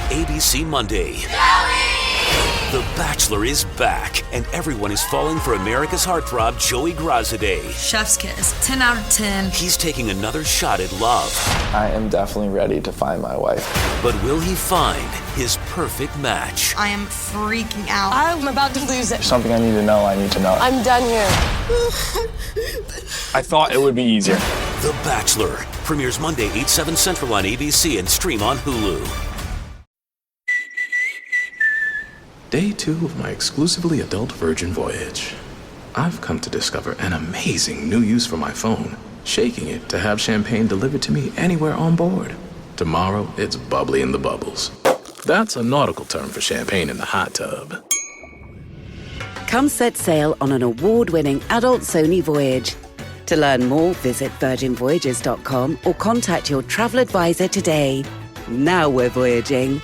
ABC Monday. The Bachelor is back, and everyone is falling for America's heartthrob, Joey Graziadei. Chef's kiss, 10 out of 10. He's taking another shot at love. I am definitely ready to find my wife. But will he find his perfect match? I am freaking out. I'm about to lose it. Something I need to know, I need to know. I'm done here. I thought it would be easier. The Bachelor premieres Monday, 8/7 Central on ABC and stream on Hulu. Day 2 of my exclusively adult Virgin voyage. I've come to discover an amazing new use for my phone, shaking it to have champagne delivered to me anywhere on board. Tomorrow, it's bubbly in the bubbles. That's a nautical term for champagne in the hot tub. Come set sail on an award-winning adult Sony voyage. To learn more, visit virginvoyages.com or contact your travel advisor today. Now we're voyaging.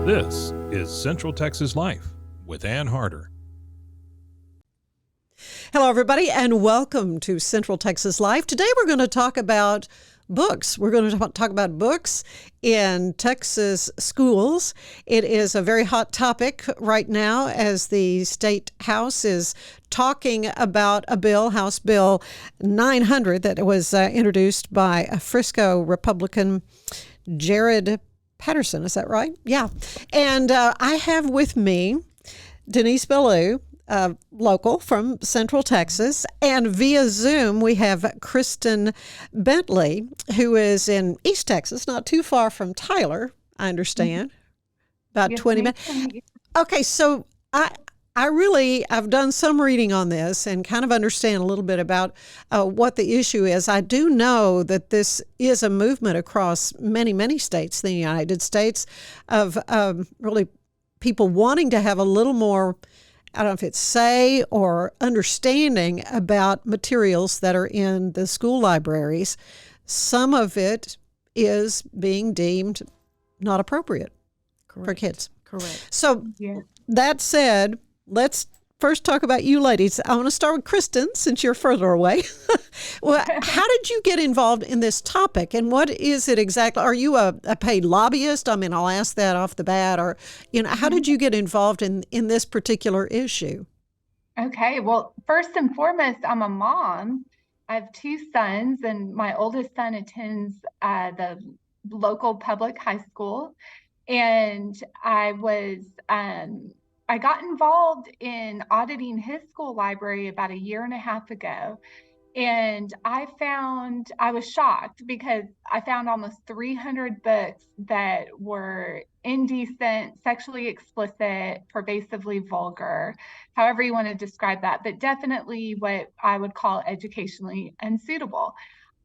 This is Central Texas Life with Ann Harder. Hello, everybody, and welcome to Central Texas Life. Today we're going to talk about books. We're going to talk about books in Texas schools. It is a very hot topic right now as the State House is talking about a bill, House Bill 900, that was introduced by a Frisco Republican, Jared Patterson. Is that right? Yeah. And I have with me Denise Ballou, local from Central Texas, and via Zoom we have Kristen Bentley, who is in East Texas, not too far from Tyler, I understand, about 20 minutes. Okay, so I've done some reading on this and kind of understand a little bit about what the issue is. I do know that this is a movement across many, many states in the United States of really people wanting to have a little more, I don't know if it's say or understanding about materials that are in the school libraries. Some of it is being deemed not appropriate for kids. Correct. So that said, let's first talk about you ladies. I want to start with Kristen, since you're further away. Well, how did you get involved in this topic, and what is it exactly? Are you a paid lobbyist? I mean, I'll ask that off the bat. Or, how did you get involved in this particular issue? Okay, well, first and foremost, I'm a mom. I have 2 sons, and my oldest son attends the local public high school. And I got involved in auditing his school library about a year and a half ago. And I was shocked because I found almost 300 books that were indecent, sexually explicit, pervasively vulgar, however you want to describe that, but definitely what I would call educationally unsuitable.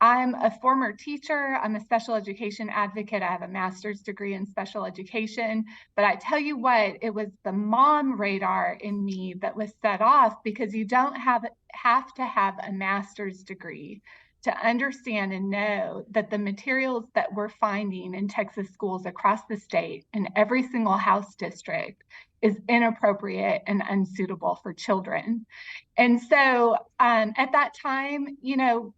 I'm a former teacher. I'm a special education advocate. I have a master's degree in special education. But I tell you what, it was the mom radar in me that was set off, because you don't have to have a master's degree to understand and know that the materials that we're finding in Texas schools across the state in every single House district is inappropriate and unsuitable for children. And so at that time,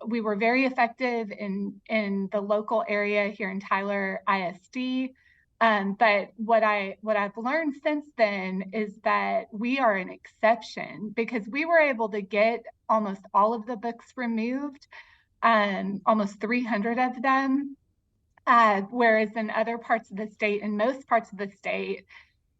we were very effective in the local area here in Tyler ISD. But what I've learned since then is that we are an exception, because we were able to get almost all of the books removed, almost 300 of them, whereas in other parts of the state, in most parts of the state,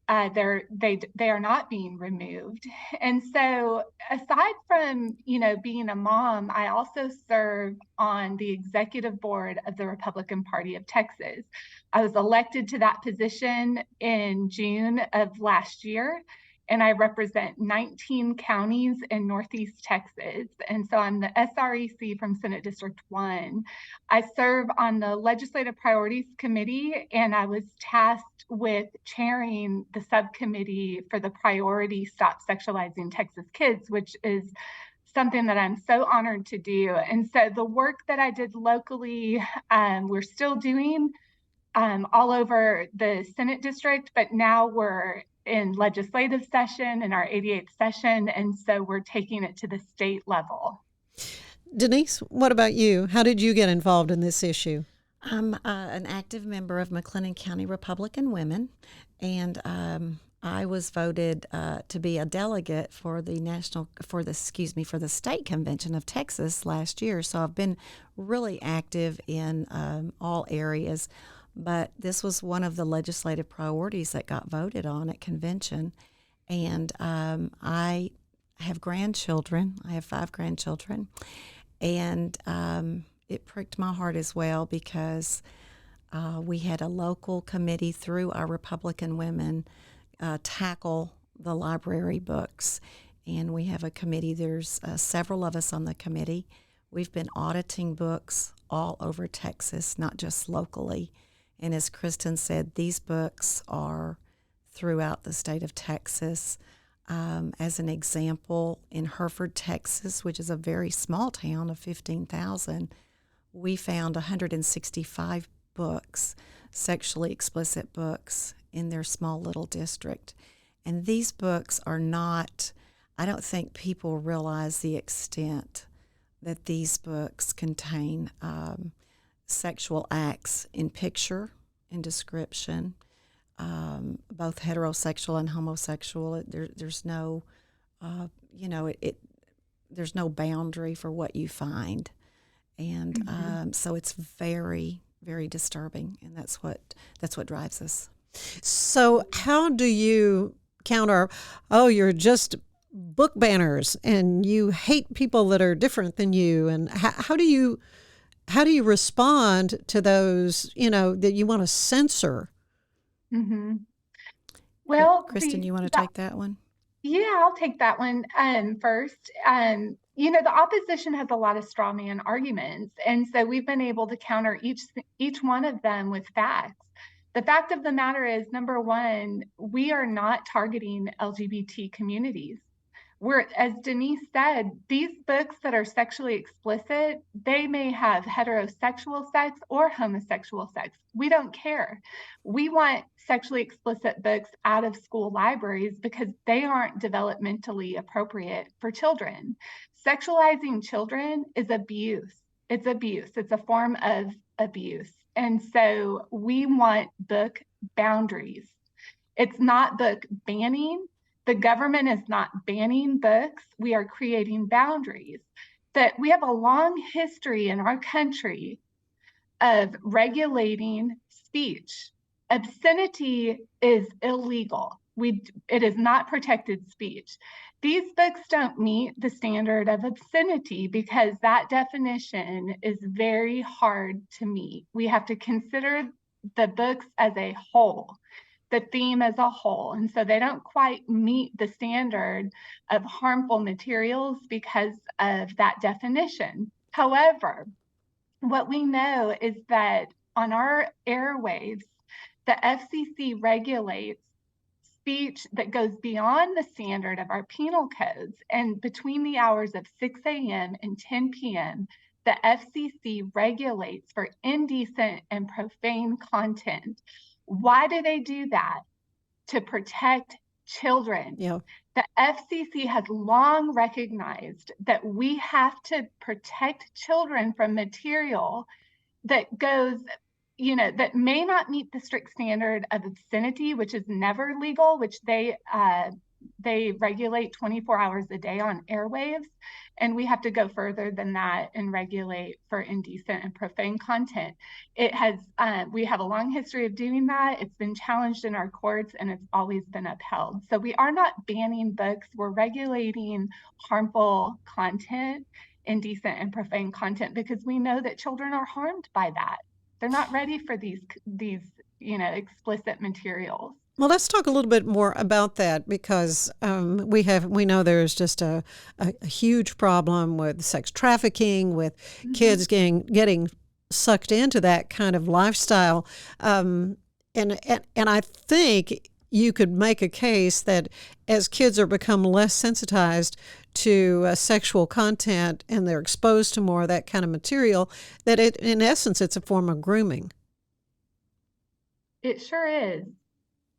they are not being removed. And so aside from, being a mom, I also serve on the executive board of the Republican Party of Texas. I was elected to that position in June of last year, and I represent 19 counties in Northeast Texas. And so I'm the SREC from Senate District 1. I serve on the Legislative Priorities Committee, and I was tasked with chairing the subcommittee for the priority Stop Sexualizing Texas Kids, which is something that I'm so honored to do. And so the work that I did locally, we're still doing all over the Senate district, but now we're in legislative session, in our 88th session, and so we're taking it to the state level. Denise, what about you? How did you get involved in this issue? I'm an active member of McLennan County Republican Women, and I was voted to be a delegate for the state convention of Texas last year. So I've been really active in all areas, but this was one of the legislative priorities that got voted on at convention. And I have grandchildren. I have 5 grandchildren, and it pricked my heart as well because we had a local committee through our Republican Women tackle the library books. And we have a committee, there's several of us on the committee. We've been auditing books all over Texas, not just locally. And as Kristen said, these books are throughout the state of Texas. As an example, in Hereford, Texas, which is a very small town of 15,000, we found 165 books, sexually explicit books, in their small little district. And these books are not, I don't think people realize the extent that these books contain sexual acts in picture, in description, both heterosexual and homosexual. There's no, there's no boundary for what you find. And so it's very, very disturbing, and that's what drives us. So how do you counter, you're just book banners and you hate people that are different than you, and how do you respond to those, that you want to censor? Mm-hmm. Well, Kristen, you want to take that one? Yeah, I'll take that one first. The opposition has a lot of straw man arguments, and so we've been able to counter each one of them with facts. The fact of the matter is, number one, we are not targeting LGBT communities. As Denise said, these books that are sexually explicit, they may have heterosexual sex or homosexual sex. We don't care. We want sexually explicit books out of school libraries because they aren't developmentally appropriate for children. Sexualizing children is abuse. It's abuse. It's a form of abuse. And so we want book boundaries. It's not book banning. The government is not banning books. We are creating boundaries. That we have a long history in our country of regulating speech. Obscenity is illegal. It is not protected speech. These books don't meet the standard of obscenity because that definition is very hard to meet. We have to consider the books as a whole, the theme as a whole. And so they don't quite meet the standard of harmful materials because of that definition. However, what we know is that on our airwaves, the FCC regulates speech that goes beyond the standard of our penal codes. And between the hours of 6 a.m. and 10 p.m., the FCC regulates for indecent and profane content. Why do they do that? To protect children. Yeah. The FCC has long recognized that we have to protect children from material that goes, that may not meet the strict standard of obscenity, which is never legal, which they regulate 24 hours a day on airwaves. And we have to go further than that and regulate for indecent and profane content. We have a long history of doing that. It's been challenged in our courts and it's always been upheld. So we are not banning books. We're regulating harmful content, indecent and profane content, because we know that children are harmed by that. They're not ready for these explicit materials. Well, let's talk a little bit more about that because we know there's just a huge problem with sex trafficking, with kids getting sucked into that kind of lifestyle, and I think you could make a case that as kids are become less sensitized to sexual content and they're exposed to more of that kind of material, that in essence it's a form of grooming. It sure is.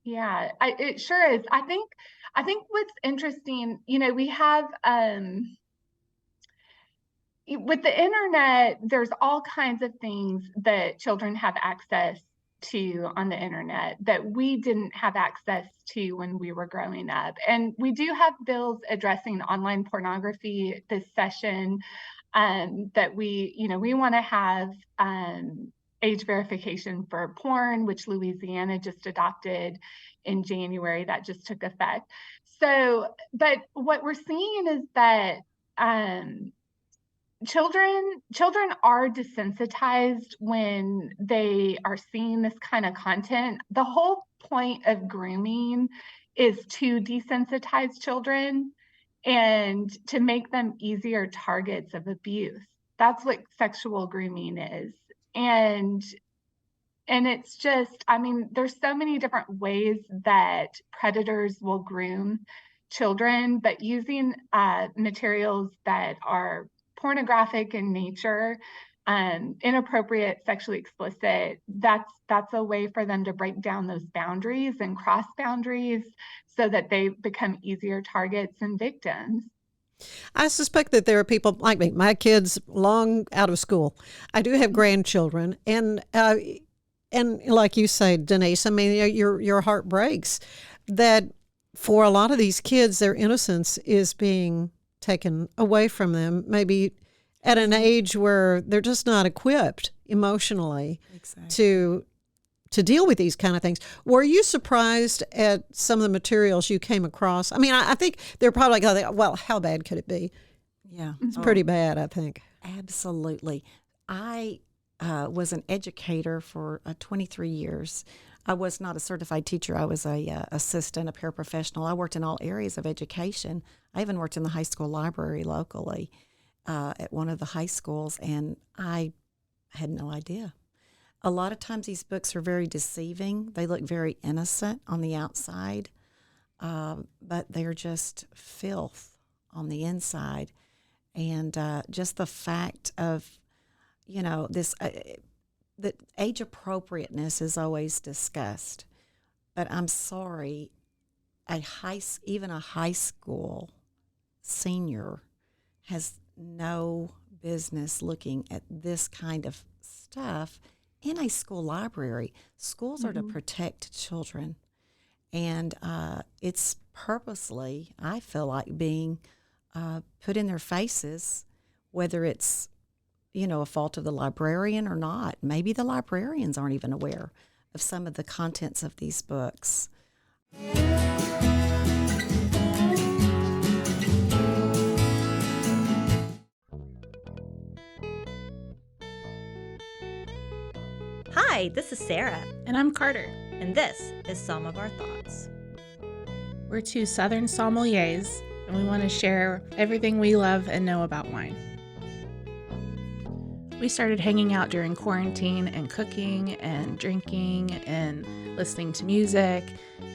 Yeah, it sure is. I think what's interesting, we have with the internet, there's all kinds of things that children have access to on the internet that we didn't have access to when we were growing up. And we do have bills addressing online pornography this session, that we want to have age verification for porn, which Louisiana just adopted in January. That just took effect. So, but what we're seeing is that children are desensitized when they are seeing this kind of content. The whole point of grooming is to desensitize children and to make them easier targets of abuse. That's what sexual grooming is. And it's just, there's so many different ways that predators will groom children, but using materials that are pornographic in nature, inappropriate, sexually explicit, that's a way for them to break down those boundaries and cross boundaries so that they become easier targets and victims. I suspect that there are people like me. My kids long out of school. I do have grandchildren, and like you say, Denise, your heart breaks that for a lot of these kids, their innocence is being taken away from them, maybe at an age where they're just not equipped emotionally to deal with these kind of things. Were you surprised at some of the materials you came across? I think they're probably going, well, how bad could it be? Yeah. It's pretty bad, I think. Absolutely. I was an educator for 23 years. I was not a certified teacher. I was a assistant, a paraprofessional. I worked in all areas of education. I even worked in the high school library locally at one of the high schools, and I had no idea. A lot of times these books are very deceiving. They look very innocent on the outside, but they're just filth on the inside. And just the fact of, this... that age appropriateness is always discussed, but I'm sorry, even a high school senior has no business looking at this kind of stuff in a school library. Schools are to protect children, and it's purposely, I feel like, being put in their faces, whether it's a fault of the librarian or not. Maybe the librarians aren't even aware of some of the contents of these books. Hi, this is Sarah. And I'm Carter. And this is Some of Our Thoughts. We're two Southern sommeliers, and we want to share everything we love and know about wine. We started hanging out during quarantine and cooking and drinking and listening to music,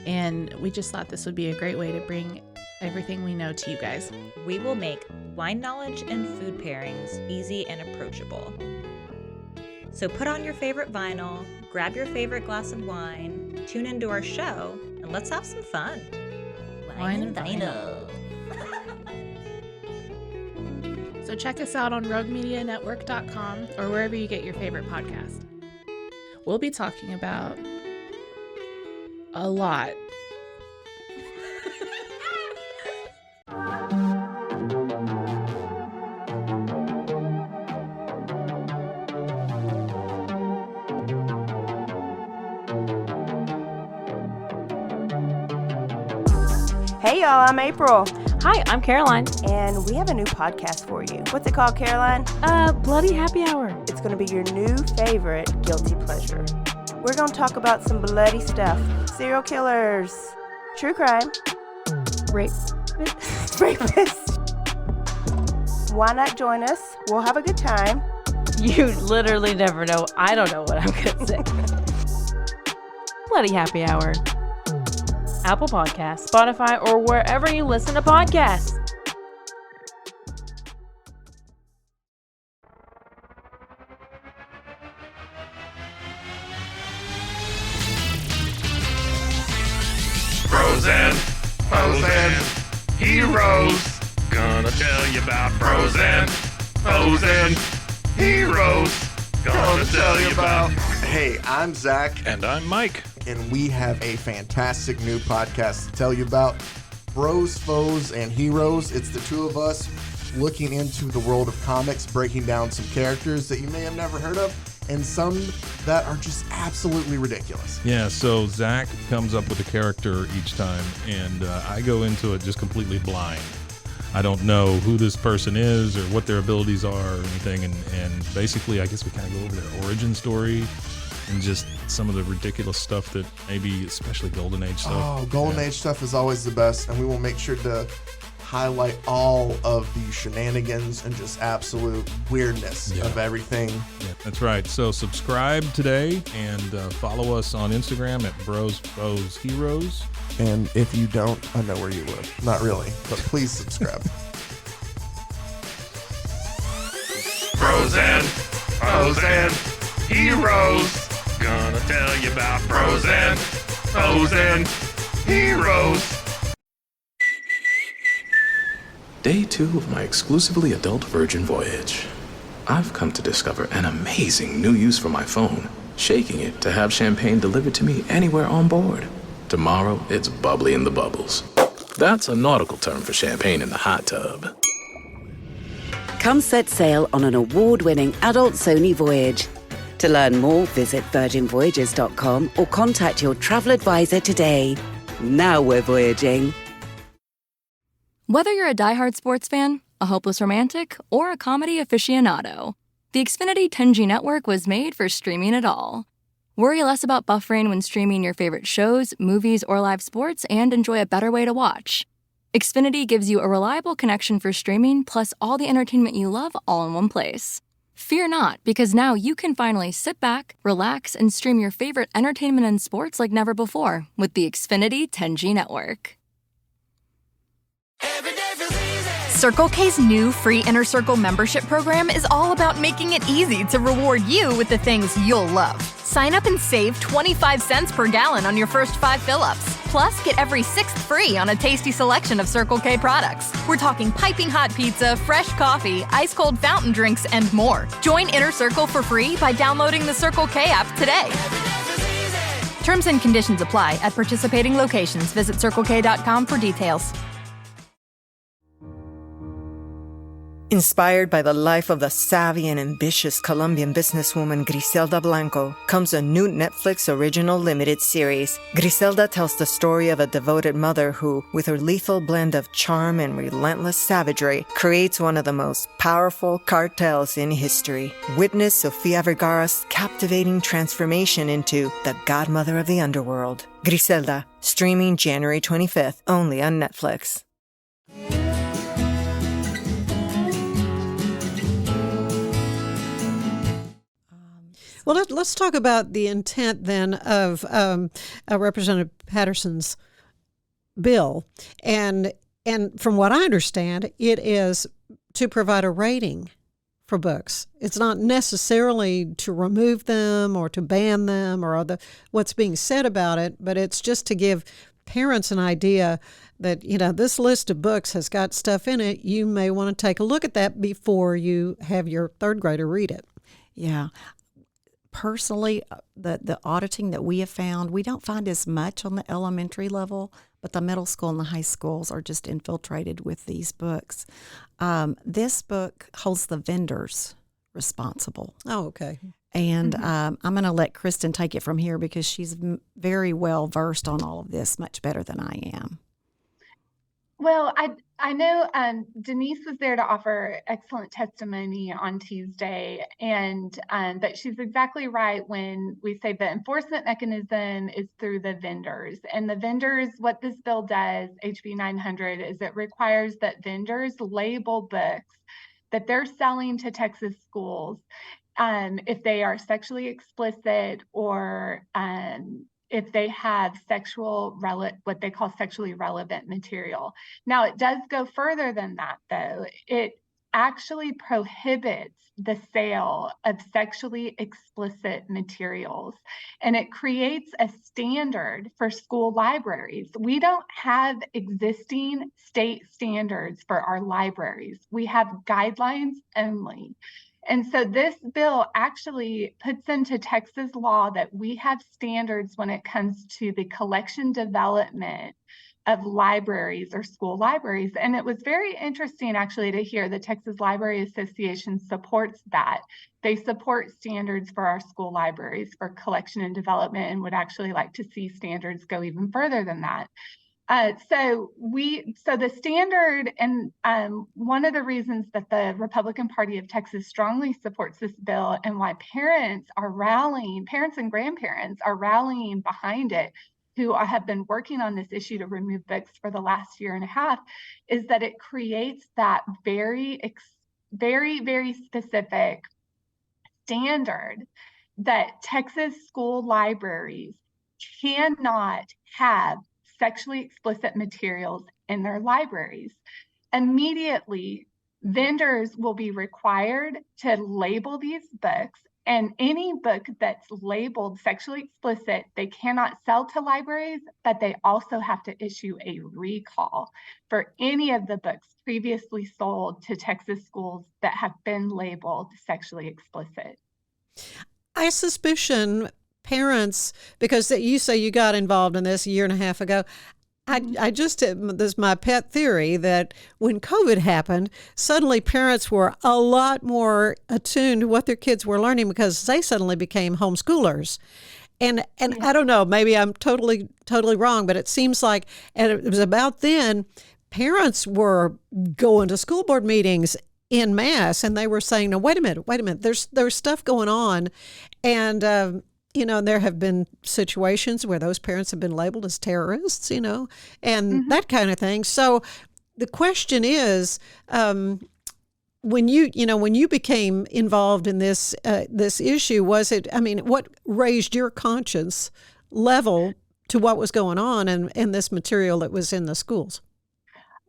and we just thought this would be a great way to bring everything we know to you guys. We will make wine knowledge and food pairings easy and approachable. So put on your favorite vinyl, grab your favorite glass of wine, tune into our show, and let's have some fun. Wine and vinyl. So check us out on roguemedianetwork.com or wherever you get your favorite podcast. We'll be talking about a lot. Hey y'all, I'm April. Hi, I'm Caroline. And we have a new podcast for you. What's it called, Caroline? Bloody Happy Hour. It's going to be your new favorite guilty pleasure. We're going to talk about some bloody stuff. Serial killers, true crime, rapists. Why not join us? We'll have a good time. You literally never know. I don't know what I'm going to say. Bloody Happy Hour. Apple Podcasts, Spotify, or wherever you listen to podcasts. about frozen heroes. Gonna tell you about. Hey, I'm Zach. And I'm Mike. And we have a fantastic new podcast to tell you about. Bros, Foes, and Heroes. It's the two of us looking into the world of comics, breaking down some characters that you may have never heard of, and some that are just absolutely ridiculous. Yeah, so Zach comes up with a character each time, and I go into it just completely blind. I don't know who this person is or what their abilities are or anything, and basically I guess we kind of go over their origin story and just some of the ridiculous stuff that maybe, especially Golden Age stuff. Oh, Golden Age stuff is always the best, and we will make sure to highlight all of the shenanigans and just absolute weirdness of everything. Yeah, that's right. So subscribe today and follow us on Instagram at Bros, Foes, Heroes. And if you don't, I know where you live. Not really, but please subscribe. Frozen heroes. Gonna tell you about frozen heroes. Day 2 of my exclusively adult Virgin voyage. I've come to discover an amazing new use for my phone, shaking it to have champagne delivered to me anywhere on board. Tomorrow, it's bubbly in the bubbles. That's a nautical term for champagne in the hot tub. Come set sail on an award-winning adult Sony voyage. To learn more, visit virginvoyages.com or contact your travel advisor today. Now we're voyaging. Whether you're a diehard sports fan, a hopeless romantic, or a comedy aficionado, the Xfinity 10G network was made for streaming it all. Worry less about buffering when streaming your favorite shows, movies, or live sports and enjoy a better way to watch. Xfinity gives you a reliable connection for streaming plus all the entertainment you love all in one place. Fear not, because now you can finally sit back, relax, and stream your favorite entertainment and sports like never before with the Xfinity 10G network. Circle K's new free Inner Circle membership program is all about making it easy to reward you with the things you'll love. Sign up and save 25 cents per gallon on your first 5 fill-ups. Plus, get every 6th free on a tasty selection of Circle K products. We're talking piping hot pizza, fresh coffee, ice-cold fountain drinks, and more. Join Inner Circle for free by downloading the Circle K app today. Terms and conditions apply at participating locations. Visit CircleK.com for details. Inspired by the life of the savvy and ambitious Colombian businesswoman Griselda Blanco comes a new Netflix original limited series. Griselda tells the story of a devoted mother who, with her lethal blend of charm and relentless savagery, creates one of the most powerful cartels in history. Witness Sofia Vergara's captivating transformation into the godmother of the underworld. Griselda, streaming January 25th, only on Netflix. Well, let's talk about the intent then of Representative Patterson's bill, and from what I understand, it is to provide a rating for books. It's not necessarily to remove them or to ban them or what's being said about it, but it's just to give parents an idea that, this list of books has got stuff in it. You may want to take a look at that before you have your third grader read it. Yeah. Personally, the auditing that we have found, we don't find as much on the elementary level, but the middle school and the high schools are just infiltrated with these books. This book holds the vendors responsible. Oh, okay. And I'm going to let Kristen take it from here because she's very well versed on all of this, much better than I am. Well, I know Denise was there to offer excellent testimony on Tuesday, and but she's exactly right when we say the enforcement mechanism is through the vendors. And the vendors, what this bill does, HB 900, is it requires that vendors label books that they're selling to Texas schools if they are sexually explicit or if they have what they call sexually relevant material. Now, it does go further than that, though. actually prohibits the sale of sexually explicit materials, and it creates a standard for school libraries. We don't have existing state standards for our libraries. We have guidelines only. And so this bill actually puts into Texas law that we have standards when it comes to the collection development of libraries or school libraries. And it was very interesting actually to hear the Texas Library Association supports that. They support standards for our school libraries for collection and development and would actually like to see standards go even further than that. So the standard, and one of the reasons that the Republican Party of Texas strongly supports this bill and why parents and grandparents are rallying behind it, who have been working on this issue to remove books for the last year and a half, is that it creates that very, very specific standard that Texas school libraries cannot have sexually explicit materials in their libraries. Immediately, vendors will be required to label these books, and any book that's labeled sexually explicit, they cannot sell to libraries, but they also have to issue a recall for any of the books previously sold to Texas schools that have been labeled sexually explicit. I suspicion parents, because you say you got involved in this a year and a half ago, this is my pet theory, that when COVID happened, suddenly parents were a lot more attuned to what their kids were learning because they suddenly became homeschoolers. And I don't know, maybe I'm totally wrong, but it seems like, and it was about then, parents were going to school board meetings en masse, and they were saying, no, wait a minute, there's stuff going on. And, there have been situations where those parents have been labeled as terrorists, and that kind of thing. So the question is, when you became involved in this issue, what raised your conscience level to what was going on and this material that was in the schools?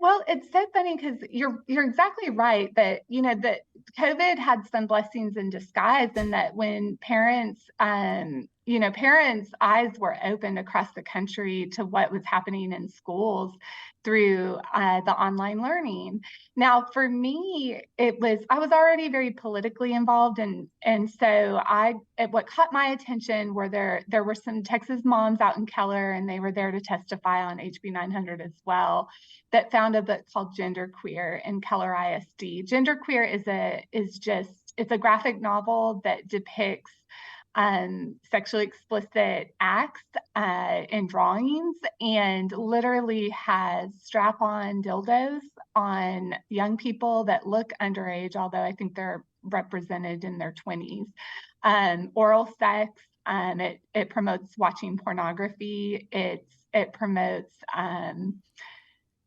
Well, it's so funny because you're exactly right that, that COVID had some blessings in disguise, and that when parents' eyes were opened across the country to what was happening in schools through the online learning. Now, for me, I was already very politically involved, and so what caught my attention were there were some Texas moms out in Keller, and they were there to testify on HB 900 as well, that found a book called Genderqueer in Keller ISD. Genderqueer it's a graphic novel that depicts sexually explicit acts in drawings, and literally has strap-on dildos on young people that look underage, although I think they're represented in their 20s. Oral sex. It promotes watching pornography. It promotes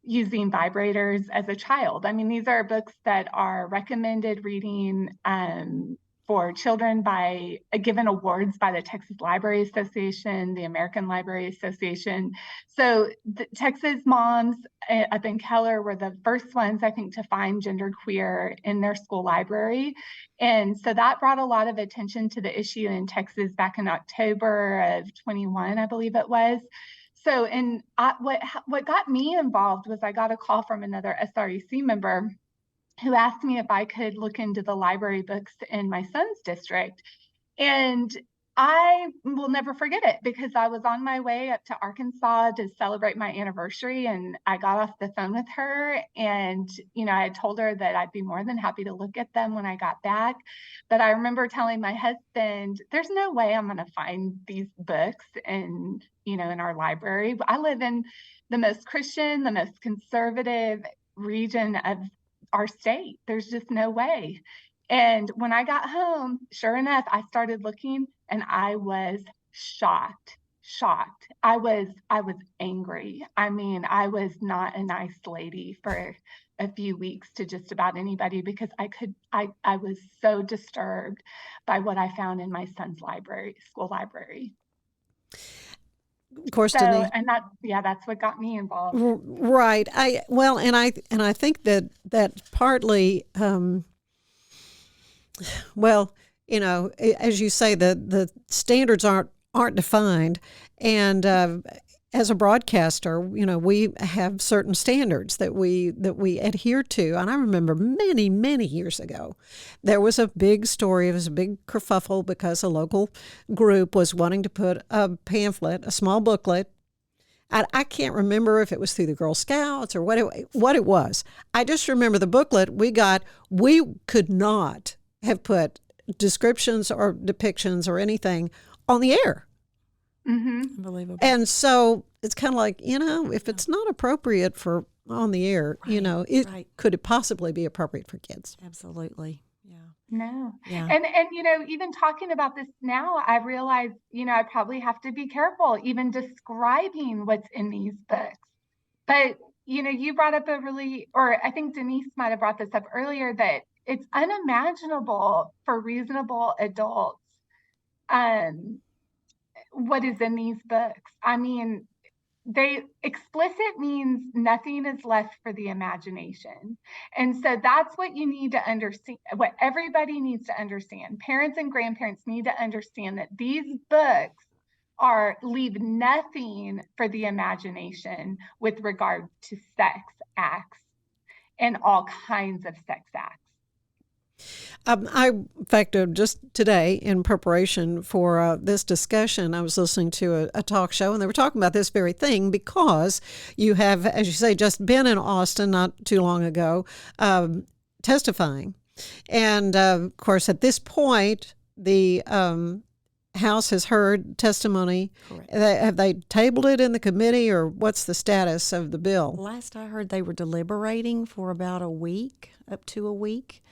using vibrators as a child. I mean, these are books that are recommended reading for children given awards by the Texas Library Association, the American Library Association. So the Texas moms up in Keller were the first ones, I think, to find Genderqueer in their school library. And so that brought a lot of attention to the issue in Texas back in October of 21, I believe it was. So, what got me involved was I got a call from another SREC member who asked me if I could look into the library books in my son's district. And I will never forget it, because I was on my way up to Arkansas to celebrate my anniversary, and I got off the phone with her, and I told her that I'd be more than happy to look at them when I got back. But I remember telling my husband, there's no way I'm going to find these books in our library. I live in the most Christian, the most conservative region of our state. There's just no way. And when I got home, sure enough, I started looking, and I was shocked. I was angry. I mean, I was not a nice lady for a few weeks to just about anybody, because I was so disturbed by what I found in my son's school library. Of course, So, Denise. and that's what got me involved. Right. I think that partly, as you say, the standards aren't defined, and as a broadcaster, we have certain standards that we adhere to. And I remember many years ago, there was a big story. It was a big kerfuffle because a local group was wanting to put a pamphlet, a small booklet. I can't remember if it was through the Girl Scouts or what it was. I just remember the booklet we got. We could not have put descriptions or depictions or anything on the air. Mm-hmm. Unbelievable. And so it's kind of like, if it's not appropriate for on the air, could it possibly be appropriate for kids? Absolutely. No. Yeah. And even talking about this now, I realize, I probably have to be careful even describing what's in these books. But, you brought up or I think Denise might have brought this up earlier, that it's unimaginable for reasonable adults what is in these books. I mean, explicit means nothing is left for the imagination. And so that's what you need to understand, what everybody needs to understand. Parents and grandparents need to understand that these books leave nothing for the imagination with regard to sex acts and all kinds of sex acts. In fact, just today in preparation for this discussion, I was listening to a talk show, and they were talking about this very thing because you have, as you say, just been in Austin not too long ago testifying. And, of course, at this point, the House has heard testimony. Have they tabled it in the committee, or what's the status of the bill? Last I heard, they were deliberating for about up to a week.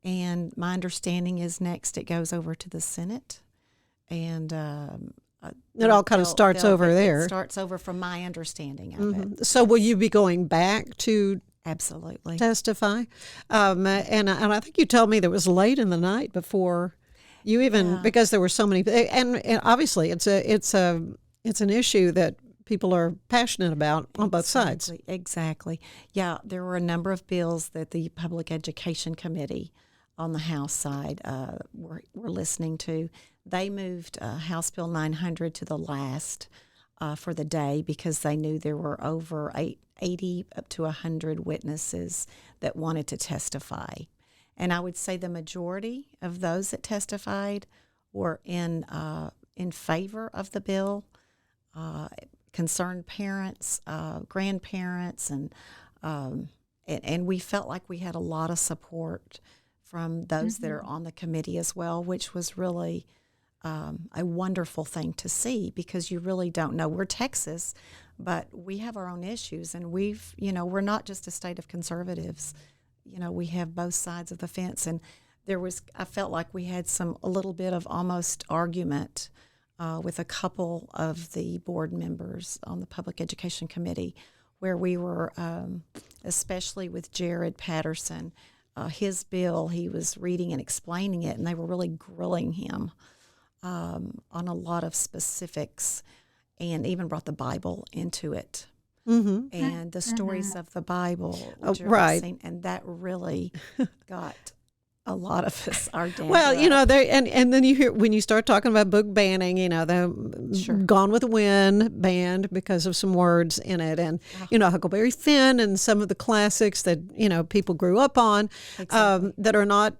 And my understanding is next it goes over to the Senate, and it all kind of starts over there. It starts over from my understanding of it. So will you be going back to absolutely testify? And I think you told me that it was late in the night before you even because there were so many, and obviously it's an issue that people are passionate about on both sides. Exactly. Yeah, there were a number of bills that the Public Education Committee on the House side were listening to. They moved House Bill 900 to the last for the day because they knew there were over 80 up to 100 witnesses that wanted to testify. And I would say the majority of those that testified were in favor of the bill. Concerned parents, grandparents, and we felt like we had a lot of support from those that are on the committee as well, which was really a wonderful thing to see because you really don't know. We're Texas, but we have our own issues, and we're not just a state of conservatives. We have both sides of the fence, and I felt like we had a little bit of almost argument with a couple of the board members on the Public Education Committee, where we were, especially with Jared Patterson, his bill, he was reading and explaining it, and they were really grilling him on a lot of specifics, and even brought the Bible into it. Mm-hmm. And the stories of the Bible, right? And that really got a lot of us are down. Well, and then you hear when you start talking about book banning, the Gone with the Wind banned because of some words in it, and Huckleberry Finn and some of the classics that people grew up on that are not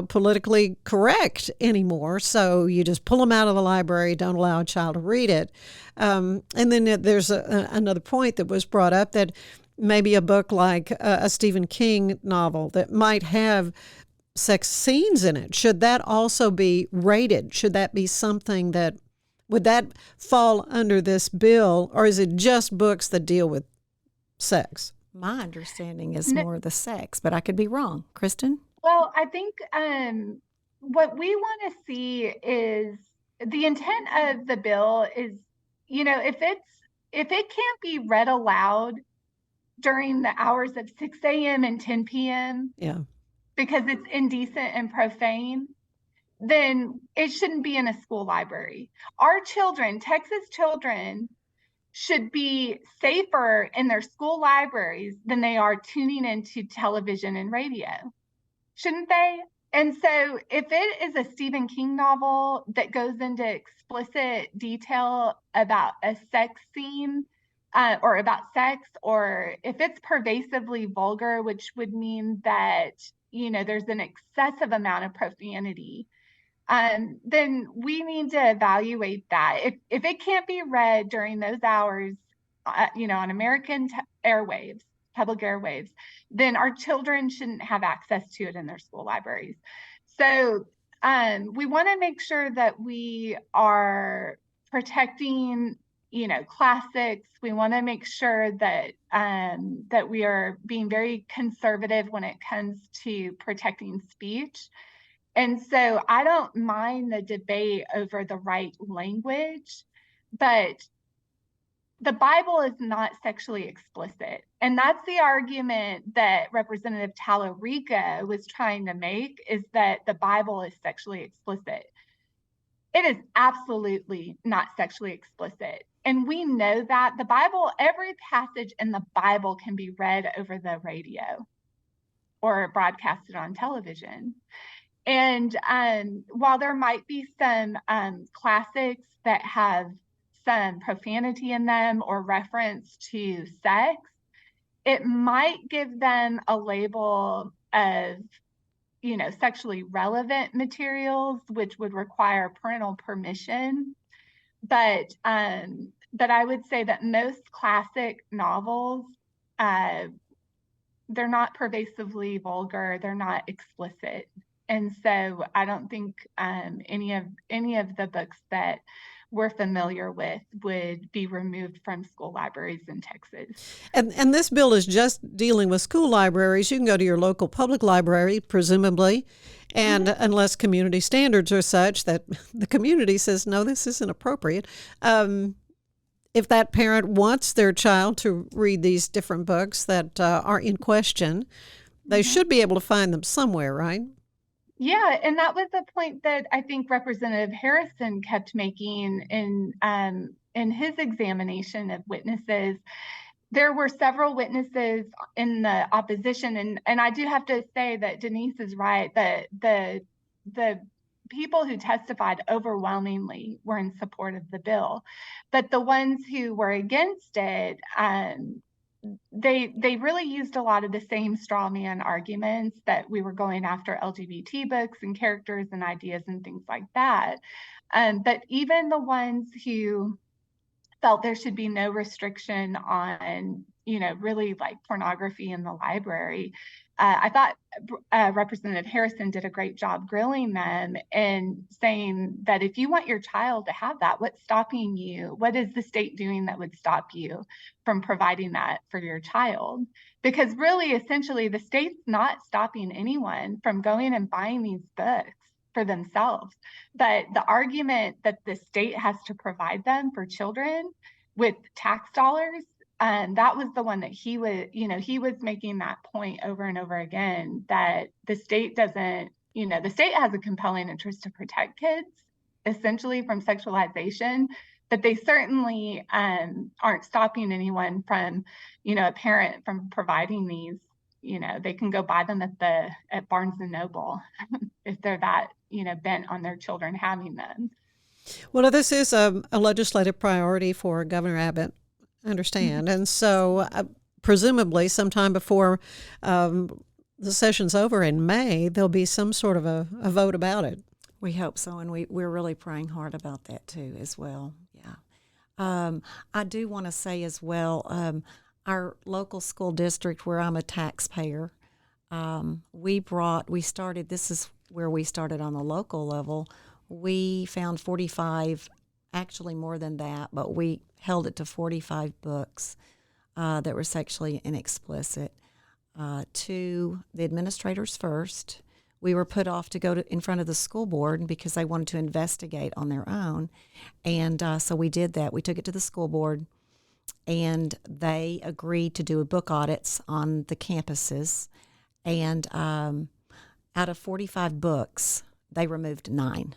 politically correct anymore. So you just pull them out of the library, don't allow a child to read it. And then there's another point that was brought up that maybe a book like a Stephen King novel that might have sex scenes in it, should that also be rated? Should that be something would that fall under this bill, or is it just books that deal with sex? My understanding is more the sex, but I could be wrong. Kristen? Well, I think what we want to see is the intent of the bill is, if it can't be read aloud during the hours of 6 a.m. and 10 p.m. Yeah. because it's indecent and profane, then it shouldn't be in a school library. Our children, Texas children, should be safer in their school libraries than they are tuning into television and radio, shouldn't they? And so if it is a Stephen King novel that goes into explicit detail about a sex scene or about sex, or if it's pervasively vulgar, which would mean that, there's an excessive amount of profanity, then we need to evaluate that. If it can't be read during those hours, on American airwaves, public airwaves, then our children shouldn't have access to it in their school libraries. So we want to make sure that we are protecting, classics. We want to make sure that that we are being very conservative when it comes to protecting speech. And so I don't mind the debate over the right language, but the Bible is not sexually explicit. And that's the argument that Representative Talarico was trying to make, is that the Bible is sexually explicit. It is absolutely not sexually explicit. And we know that the Bible, every passage in the Bible can be read over the radio or broadcasted on television. And while there might be some classics that have some profanity in them or reference to sex, it might give them a label of, sexually relevant materials, which would require parental permission. But I would say that most classic novels, they're not pervasively vulgar, they're not explicit. And so I don't think any of the books that we're familiar with would be removed from school libraries in Texas. And this bill is just dealing with school libraries. You can go to your local public library, presumably, and unless community standards are such that the community says, no, this isn't appropriate. If that parent wants their child to read these different books that are in question, they should be able to find them somewhere, right? Yeah, and that was the point that I think Representative Harrison kept making in his examination of witnesses. There were several witnesses in the opposition, and I do have to say that Denise is right, that the people who testified overwhelmingly were in support of the bill, but the ones who were against it, they really used a lot of the same straw man arguments that we were going after LGBT books and characters and ideas and things like that. But even the ones who felt there should be no restriction on, really like pornography in the library, I thought Representative Harrison did a great job grilling them and saying that if you want your child to have that, what's stopping you? What is the state doing that would stop you from providing that for your child? Because really, essentially, the state's not stopping anyone from going and buying these books for themselves. But the argument that the state has to provide them for children with tax dollars, that was the one that he was making that point over and over again, that the state doesn't, the state has a compelling interest to protect kids essentially from sexualization, but they certainly aren't stopping anyone from, a parent from providing these. They can go buy them at Barnes and Noble if they're that, bent on their children having them. Well, this is a legislative priority for Governor Abbott, I understand. And so presumably sometime before the session's over in May, there'll be some sort of a vote about it. We hope so, and we're really praying hard about that too as well. Yeah. I do want to say as well, our local school district where I'm a taxpayer, this is where we started on the local level. We found 45, actually more than that, but we held it to 45 books that were sexually inexplicit. To the administrators first. We were put off to go in front of the school board because they wanted to investigate on their own. And so we did that. We took it to the school board, and they agreed to do book audits on the campuses. And out of 45 books, they removed 9.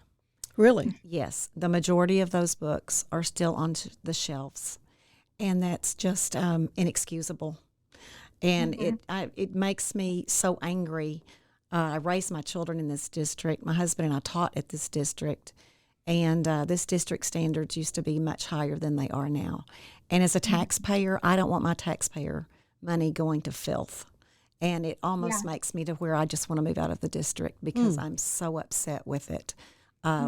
Really? Yes. The majority of those books are still on the shelves. and that's just inexcusable. And it makes me so angry. I raised my children in this district. My husband and I taught at this district, and this district standards used to be much higher than they are now. And as a taxpayer, I don't want my taxpayer money going to filth. And it almost makes me to where I just want to move out of the district because I'm so upset with it.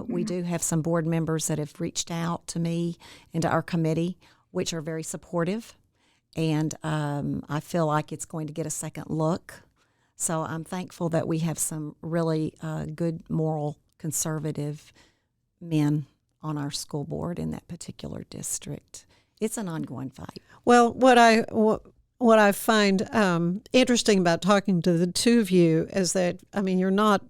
We do have some board members that have reached out to me and to our committee, which are very supportive. And I feel like it's going to get a second look. So I'm thankful that we have some really good, moral, conservative men on our school board in that particular district. It's an ongoing fight. Well, what I find interesting about talking to the two of you is that, I mean, you're not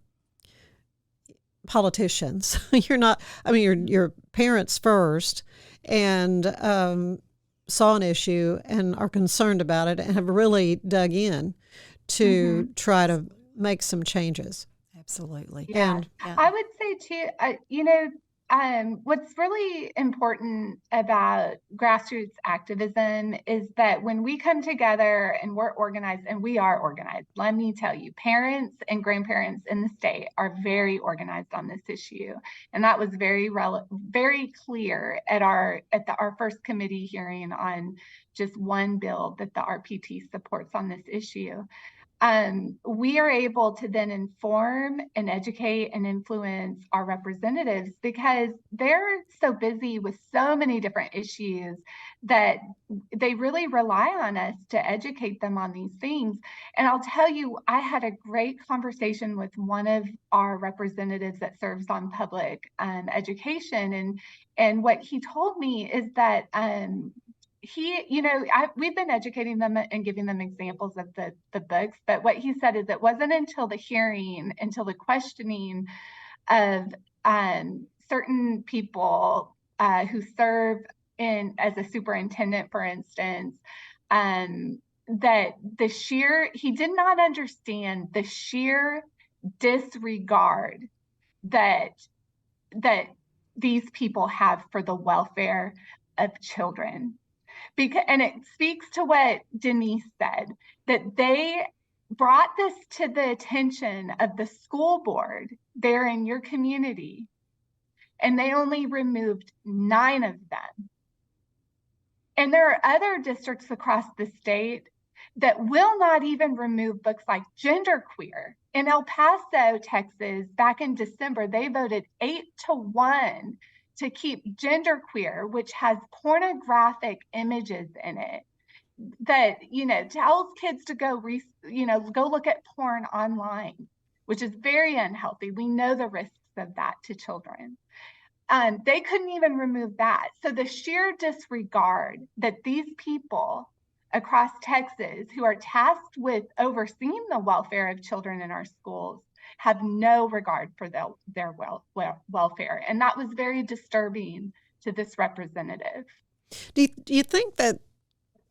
politicians. You're not, I mean, you're parents first, and saw an issue and are concerned about it and have really dug in to try to make some changes. Absolutely. Yeah. And I would say too, what's really important about grassroots activism is that when we come together and we're organized, and we are organized, let me tell you, parents and grandparents in the state are very organized on this issue. And that was very clear at our first committee hearing on just one bill that the RPT supports on this issue. We are able to then inform and educate and influence our representatives because they're so busy with so many different issues that they really rely on us to educate them on these things. And I'll tell you, I had a great conversation with one of our representatives that serves on public education. And what he told me is that we've been educating them and giving them examples of the books, but what he said is it wasn't until the hearing, until the questioning of certain people who serve as a superintendent, for instance, that he did not understand the sheer disregard that these people have for the welfare of children. And it speaks to what Denise said, that they brought this to the attention of the school board there in your community, and they only removed 9 of them. And there are other districts across the state that will not even remove books like Genderqueer. In El Paso, Texas, back in December, they voted 8-1 to keep Genderqueer, which has pornographic images in it, that, tells kids to go look at porn online, which is very unhealthy. We know the risks of that to children. They couldn't even remove that. So the sheer disregard that these people across Texas who are tasked with overseeing the welfare of children in our schools have no regard for their welfare. And that was very disturbing to this representative. do you think that,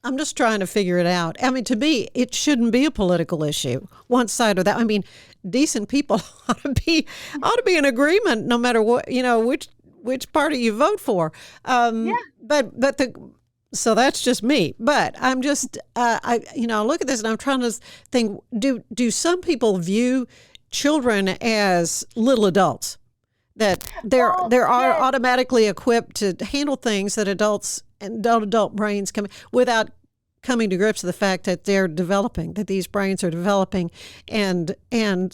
I'm just trying to figure it out. I mean, to me, it shouldn't be a political issue, one side or that. I mean, decent people ought to be in agreement no matter what, which party you vote for. So that's just me. But I'm just, I look at this and I'm trying to think, do some people view children as little adults, that they're automatically equipped to handle things that adult brains can, without coming to grips with the fact that they're developing, that these brains are developing, and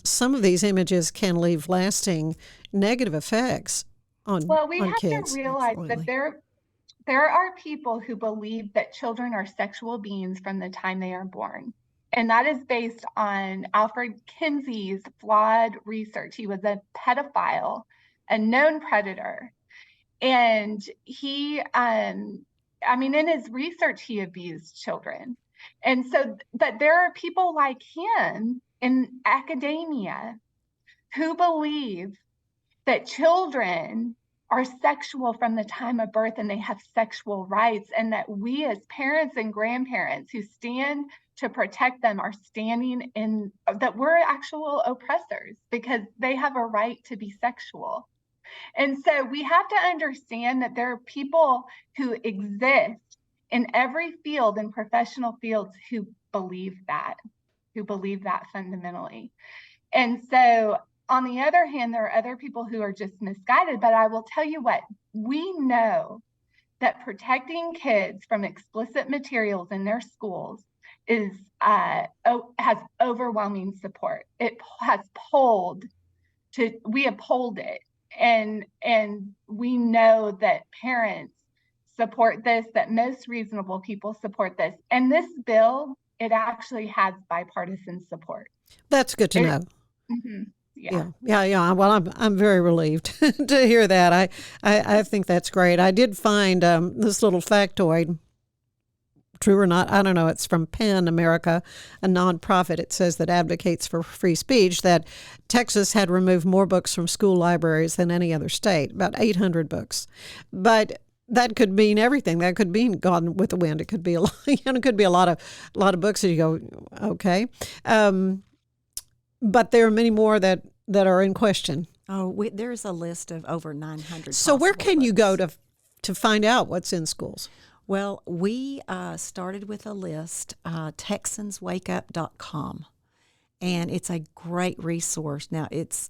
some of these images can leave lasting negative effects on kids. Well, we have to realize that there are people who believe that children are sexual beings from the time they are born. And that is based on Alfred Kinsey's flawed research. He was a pedophile, a known predator. And he, in his research, he abused children. And so, but there are people like him in academia who believe that children are sexual from the time of birth and they have sexual rights, and that we as parents and grandparents who stand to protect them are standing in, that we're actual oppressors because they have a right to be sexual. And so we have to understand that there are people who exist in every field, in professional fields, who believe that fundamentally. And so on the other hand, there are other people who are just misguided. But I will tell you what, we know that protecting kids from explicit materials in their schools has overwhelming support. It has we have polled it, and we know that parents support this, that most reasonable people support this. And this bill, it actually has bipartisan support. That's good to know. Mm-hmm. Yeah. Well, I'm very relieved to hear that. I think that's great. I did find this little factoid. True or not, I don't know. It's from PEN America, a nonprofit. It says that advocates for free speech, that Texas had removed more books from school libraries than any other state, about 800 books. But that could mean everything. That could mean Gone with the Wind. It could be it could be a lot of books that you go, okay. But there are many more that are in question. Oh, there's a list of over 900. So where can you go to find out what's in schools? Well, we started with a list, TexansWakeUp.com, and it's a great resource. Now, it's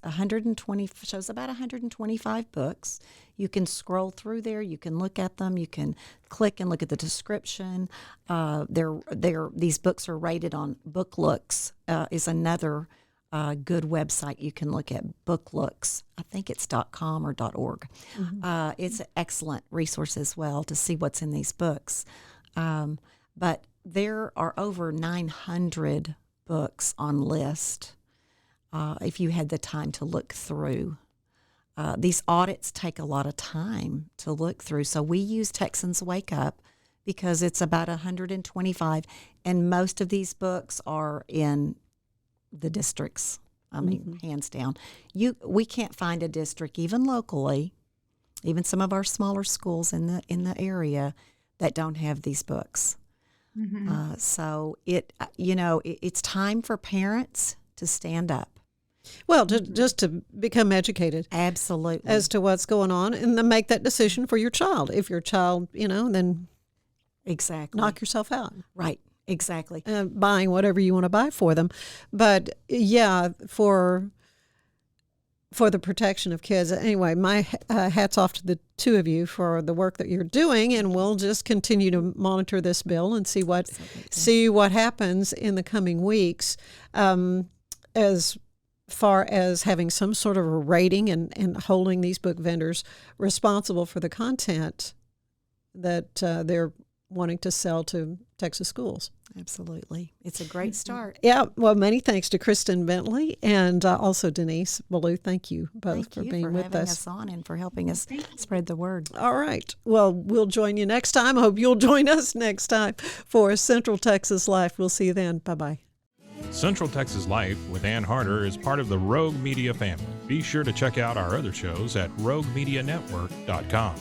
shows about 125 books. You can scroll through there. You can look at them. You can click and look at the description. These books are rated on BookLooks, is another good website you can look at. BookLooks, I think it's .com or .org. Mm-hmm. It's an excellent resource as well to see what's in these books. But there are over 900 books on list if you had the time to look through. These audits take a lot of time to look through. So we use Texans Wake Up because it's about 125, and most of these books are in the districts. I mean, hands down. We can't find a district, even locally, even some of our smaller schools in the area, that don't have these books. Mm-hmm. So it's time for parents to stand up. Well, just to become educated. Absolutely. As to what's going on, and then make that decision for your child. If your child, then exactly knock yourself out. Right. Exactly. Buying whatever you want to buy for them. But yeah, for the protection of kids. Anyway, my hat's off to the two of you for the work that you're doing, and we'll just continue to monitor this bill and see what happens in the coming weeks. As far as having some sort of a rating and holding these book vendors responsible for the content that they're wanting to sell to Texas schools. Absolutely. It's a great start. Yeah. Well, many thanks to Kristen Bentley and also Denise Ballou. Thank you both for being with having us on and for helping us spread the word. All right. Well, we'll join you next time. I hope you'll join us next time for Central Texas Life. We'll see you then. Bye-bye. Central Texas Life with Ann Harder is part of the Rogue Media family. Be sure to check out our other shows at roguemedianetwork.com.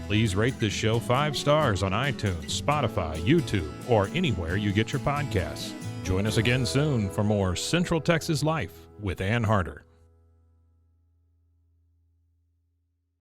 Please rate this show 5 stars on iTunes, Spotify, YouTube, or anywhere you get your podcasts. Join us again soon for more Central Texas Life with Ann Harder.